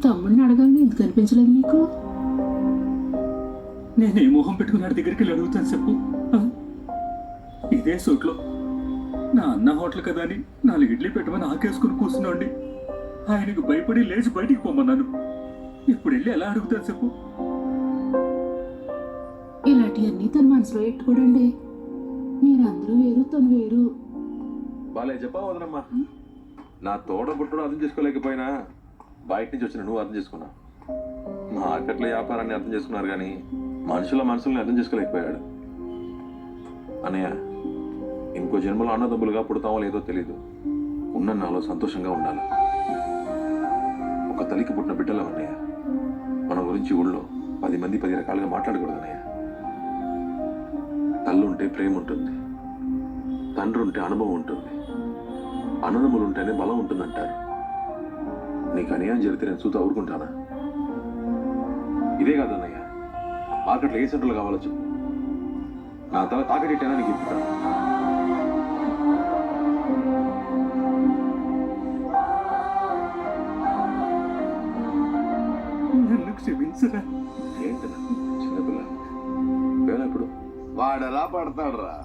తమ్ముడిని అడగాలని ఎందుకు అనిపించలేదు నీకు? నేను ఏ మొహం పెట్టుకున్నాడు దగ్గరికి వెళ్ళి అడుగుతాను చెప్పు. ఆ? ఇదే సూట్లో నా అన్న హోటల్ కదా అని 4 ఇడ్లీ పెట్టమని ఆకేసుకుని కూర్చున్నాండి. ఆయనకు భయపడి లేచి బయటికి పొమ్మన్నాను. ఇప్పుడు వెళ్ళి ఎలా అడుగుతాను చెప్పు. ఇలాంటివన్నీ తన మనసులో పెట్టుకోడండి. మీరందరూ వేరు, తను వేరు. బాలే చెప్పావు వదనమ్మా. నా తోడ బుట్టడు అర్థం చేసుకోలేకపోయినా బయట నుంచి వచ్చిన నువ్వు అర్థం చేసుకున్నావు. మార్కెట్లో వ్యాపారాన్ని అర్థం చేసుకున్నారు కానీ మనుషుల మనసుల్ని అర్థం చేసుకోలేకపోయాడు. అన్నయ్య, ఇంకో జన్మలో అన్నదమ్ములుగా పుడతామో లేదో తెలీదు. ఉన్న నాలో సంతోషంగా ఉండాలి. ఒక తల్లికి పుట్టిన బిడ్డలం అన్నయ్య. మన గురించి ఊళ్ళో 10 మంది 10 రకాలుగా మాట్లాడకూడదు అన్నయ్య. తల్లుంటే ప్రేమ ఉంటుంది, తండ్రి ఉంటే అనుభవం ఉంటుంది, అన్నదమ్ములు ఉంటేనే బలం ఉంటుందంటారు. నీకు అన్యాయం జరిగితే నేను చూత ఊరుకుంటానా? ఇదే కాదన్నయ్య, మార్కెట్లో ఏ సెంటర్లు కావాలో చెప్పు. నా తల తాకటెట్టేనా నీకు ఇప్పుతాను. నన్ను క్షమించరా. ఏంటన్నా చిన్నపిల్ల వేళ ఇప్పుడు వాడెలా పడతాడు రా.